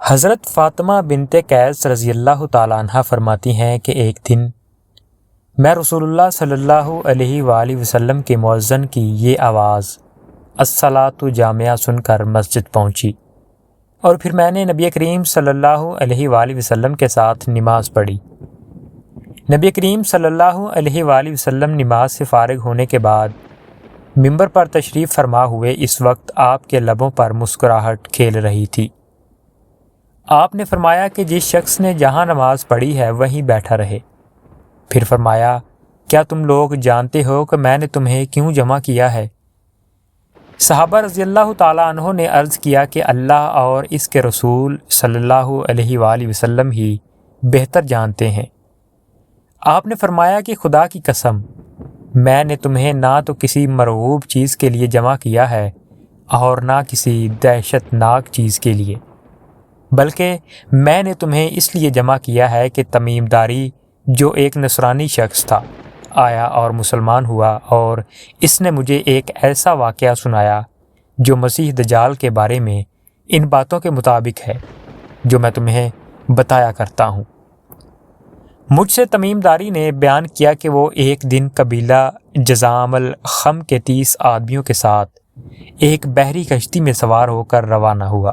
حضرت فاطمہ بنت قیس رضی اللہ تعالیٰ عنہ فرماتی ہیں کہ ایک دن میں رسول اللہ صلی اللہ علیہ وآلہ وسلم کے مؤذن کی یہ آواز الصلاۃ جامعہ سن کر مسجد پہنچی، اور پھر میں نے نبی کریم صلی اللہ علیہ وآلہ وسلم کے ساتھ نماز پڑھی۔ نبی کریم صلی اللہ علیہ وآلہ وسلم نماز سے فارغ ہونے کے بعد ممبر پر تشریف فرما ہوئے۔ اس وقت آپ کے لبوں پر مسکراہٹ کھیل رہی تھی۔ آپ نے فرمایا کہ جس شخص نے جہاں نماز پڑھی ہے وہیں بیٹھا رہے۔ پھر فرمایا، کیا تم لوگ جانتے ہو کہ میں نے تمہیں کیوں جمع کیا ہے؟ صحابہ رضی اللہ تعالیٰ عنہ نے عرض کیا کہ اللہ اور اس کے رسول صلی اللہ علیہ وآلہ وسلم ہی بہتر جانتے ہیں۔ آپ نے فرمایا کہ خدا کی قسم، میں نے تمہیں نہ تو کسی مرغوب چیز کے لیے جمع کیا ہے اور نہ کسی دہشت ناک چیز کے لیے، بلکہ میں نے تمہیں اس لیے جمع کیا ہے کہ تمیم داری جو ایک نصرانی شخص تھا آیا اور مسلمان ہوا، اور اس نے مجھے ایک ایسا واقعہ سنایا جو مسیح دجال کے بارے میں ان باتوں کے مطابق ہے جو میں تمہیں بتایا کرتا ہوں۔ مجھ سے تمیم داری نے بیان کیا کہ وہ ایک دن قبیلہ جزام الخم کے 30 آدمیوں کے ساتھ ایک بحری کشتی میں سوار ہو کر روانہ ہوا،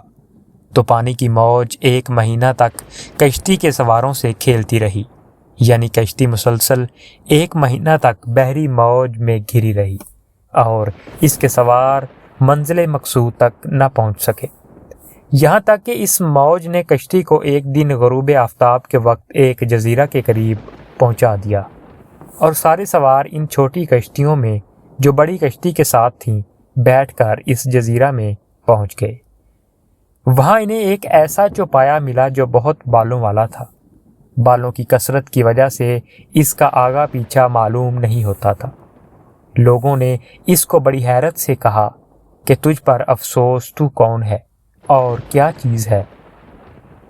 تو پانی کی موج 1 مہینہ تک کشتی کے سواروں سے کھیلتی رہی، یعنی کشتی مسلسل 1 مہینہ تک بحری موج میں گھری رہی اور اس کے سوار منزل مقصود تک نہ پہنچ سکے، یہاں تک کہ اس موج نے کشتی کو ایک دن غروب آفتاب کے وقت ایک جزیرہ کے قریب پہنچا دیا، اور سارے سوار ان چھوٹی کشتیوں میں جو بڑی کشتی کے ساتھ تھیں بیٹھ کر اس جزیرہ میں پہنچ گئے۔ وہاں انہیں ایک ایسا چوپایا ملا جو بہت بالوں والا تھا۔ بالوں کی کثرت کی وجہ سے اس کا آگا پیچھا معلوم نہیں ہوتا تھا۔ لوگوں نے اس کو بڑی حیرت سے کہا کہ تجھ پر افسوس، تو کون ہے اور کیا چیز ہے؟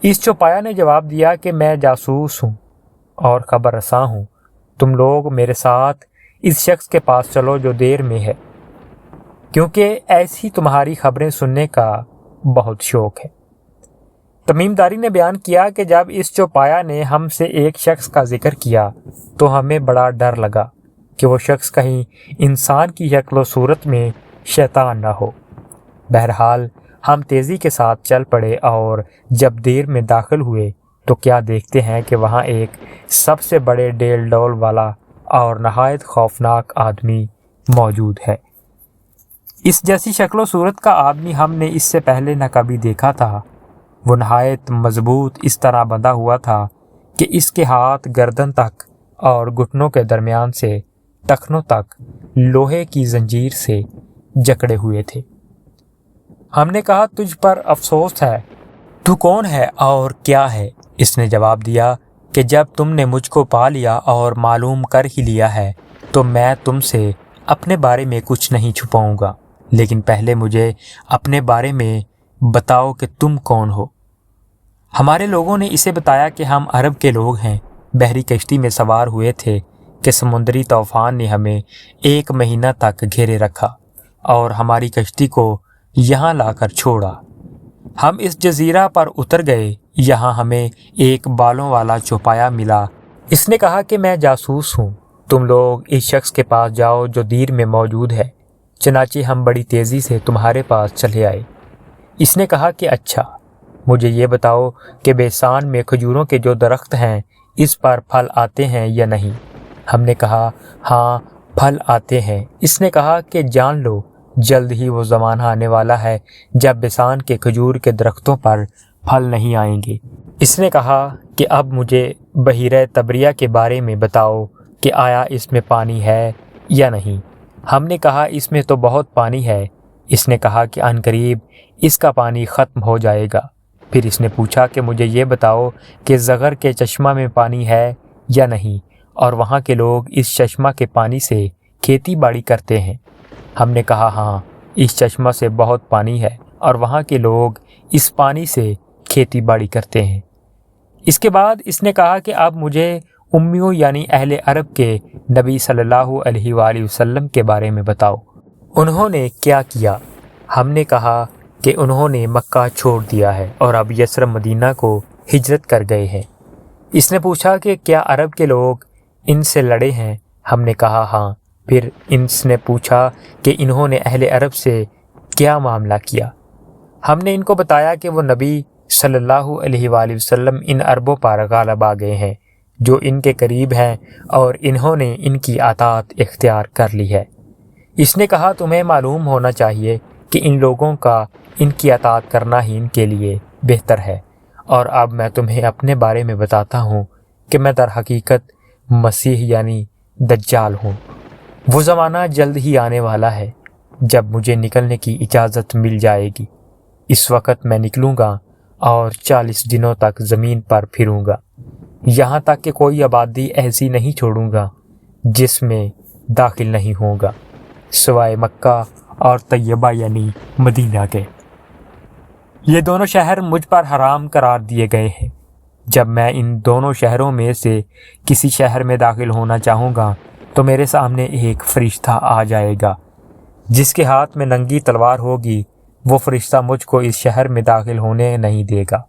اس چوپایا نے جواب دیا کہ میں جاسوس ہوں اور خبر رساں ہوں، تم لوگ میرے ساتھ اس شخص کے پاس چلو جو دیر میں ہے، کیونکہ ایسی تمہاری خبریں سننے کا بہت شوق ہے۔ تمیم داری نے بیان کیا کہ جب اس چوپایا نے ہم سے ایک شخص کا ذکر کیا تو ہمیں بڑا ڈر لگا کہ وہ شخص کہیں انسان کی شکل و صورت میں شیطان نہ ہو۔ بہرحال ہم تیزی کے ساتھ چل پڑے، اور جب دیر میں داخل ہوئے تو کیا دیکھتے ہیں کہ وہاں ایک سب سے بڑے ڈیل ڈول والا اور نہایت خوفناک آدمی موجود ہے۔ اس جیسی شکل و صورت کا آدمی ہم نے اس سے پہلے نہ کبھی دیکھا تھا۔ وہ نہایت مضبوط اس طرح بندھا ہوا تھا کہ اس کے ہاتھ گردن تک اور گھٹنوں کے درمیان سے ٹخنوں تک لوہے کی زنجیر سے جکڑے ہوئے تھے۔ ہم نے کہا، تجھ پر افسوس ہے، تو کون ہے اور کیا ہے؟ اس نے جواب دیا کہ جب تم نے مجھ کو پا لیا اور معلوم کر ہی لیا ہے تو میں تم سے اپنے بارے میں کچھ نہیں چھپاؤں گا، لیکن پہلے مجھے اپنے بارے میں بتاؤ کہ تم کون ہو۔ ہمارے لوگوں نے اسے بتایا کہ ہم عرب کے لوگ ہیں، بحری کشتی میں سوار ہوئے تھے کہ سمندری طوفان نے ہمیں 1 مہینہ تک گھیرے رکھا اور ہماری کشتی کو یہاں لا کر چھوڑا۔ ہم اس جزیرہ پر اتر گئے، یہاں ہمیں ایک بالوں والا چوپایا ملا۔ اس نے کہا کہ میں جاسوس ہوں، تم لوگ اس شخص کے پاس جاؤ جو دیر میں موجود ہے۔ چنانچہ ہم بڑی تیزی سے تمہارے پاس چلے آئے۔ اس نے کہا کہ اچھا، مجھے یہ بتاؤ کہ بیسان میں کھجوروں کے جو درخت ہیں اس پر پھل آتے ہیں یا نہیں؟ ہم نے کہا، ہاں پھل آتے ہیں۔ اس نے کہا کہ جان لو، جلد ہی وہ زمانہ آنے والا ہے جب بیسان کے کھجور کے درختوں پر پھل نہیں آئیں گے۔ اس نے کہا کہ اب مجھے بحیرہ طبریہ کے بارے میں بتاؤ کہ آیا اس میں پانی ہے یا نہیں؟ ہم نے کہا، اس میں تو بہت پانی ہے۔ اس نے کہا کہ عنقریب اس کا پانی ختم ہو جائے گا۔ پھر اس نے پوچھا کہ مجھے یہ بتاؤ کہ زغر کے چشمہ میں پانی ہے یا نہیں، اور وہاں کے لوگ اس چشمہ کے پانی سے کھیتی باڑی کرتے ہیں؟ ہم نے کہا، ہاں اس چشمہ سے بہت پانی ہے اور وہاں کے لوگ اس پانی سے کھیتی باڑی کرتے ہیں۔ اس کے بعد اس نے کہا کہ اب مجھے امیوں یعنی اہل عرب کے نبی صلی اللہ علیہ وآلہ وسلم کے بارے میں بتاؤ، انہوں نے کیا کیا؟ ہم نے کہا کہ انہوں نے مکہ چھوڑ دیا ہے اور اب یثرب مدینہ کو ہجرت کر گئے ہیں۔ اس نے پوچھا کہ کیا عرب کے لوگ ان سے لڑے ہیں؟ ہم نے کہا ہاں۔ پھر اس نے پوچھا کہ انہوں نے اہل عرب سے کیا معاملہ کیا؟ ہم نے ان کو بتایا کہ وہ نبی صلی اللہ علیہ وآلہ وسلم ان عربوں پر غالب آ گئے ہیں جو ان کے قریب ہیں اور انہوں نے ان کی اطاعت اختیار کر لی ہے۔ اس نے کہا تمہیں معلوم ہونا چاہیے کہ ان لوگوں کا ان کی اطاعت کرنا ہی ان کے لیے بہتر ہے، اور اب میں تمہیں اپنے بارے میں بتاتا ہوں کہ میں در حقیقت مسیح یعنی دجال ہوں۔ وہ زمانہ جلد ہی آنے والا ہے جب مجھے نکلنے کی اجازت مل جائے گی۔ اس وقت میں نکلوں گا اور 40 دنوں تک زمین پر پھروں گا، یہاں تک کہ کوئی آبادی ایسی نہیں چھوڑوں گا جس میں داخل نہیں ہوگا سوائے مکہ اور طیبہ یعنی مدینہ کے۔ یہ دونوں شہر مجھ پر حرام قرار دیے گئے ہیں۔ جب میں ان دونوں شہروں میں سے کسی شہر میں داخل ہونا چاہوں گا تو میرے سامنے ایک فرشتہ آ جائے گا جس کے ہاتھ میں ننگی تلوار ہوگی۔ وہ فرشتہ مجھ کو اس شہر میں داخل ہونے نہیں دے گا۔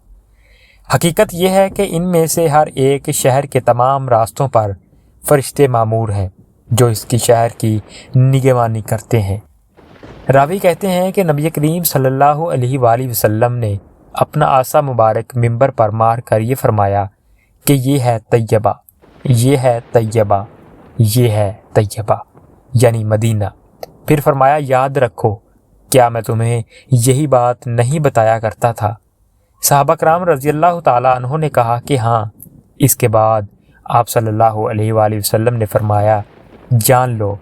حقیقت یہ ہے کہ ان میں سے ہر ایک شہر کے تمام راستوں پر فرشتے مامور ہیں جو اس کی شہر کی نگہبانی کرتے ہیں۔ راوی کہتے ہیں کہ نبی کریم صلی اللہ علیہ وآلہ وسلم نے اپنا عصا مبارک منبر پر مار کر یہ فرمایا کہ یہ ہے طیبہ، یہ ہے طیبہ، یہ ہے طیبہ یعنی مدینہ۔ پھر فرمایا یاد رکھو، کیا میں تمہیں یہی بات نہیں بتایا کرتا تھا؟ صحابہ کرام رضی اللہ تعالیٰ عنہ نے کہا کہ ہاں۔ اس کے بعد آپ صلی اللہ علیہ وآلہ وسلم نے فرمایا جان لو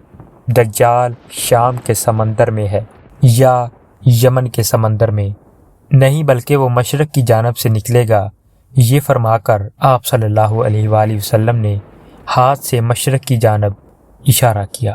دجال شام کے سمندر میں ہے یا یمن کے سمندر میں نہیں، بلکہ وہ مشرق کی جانب سے نکلے گا۔ یہ فرما کر آپ صلی اللہ علیہ وآلہ وسلم نے ہاتھ سے مشرق کی جانب اشارہ کیا۔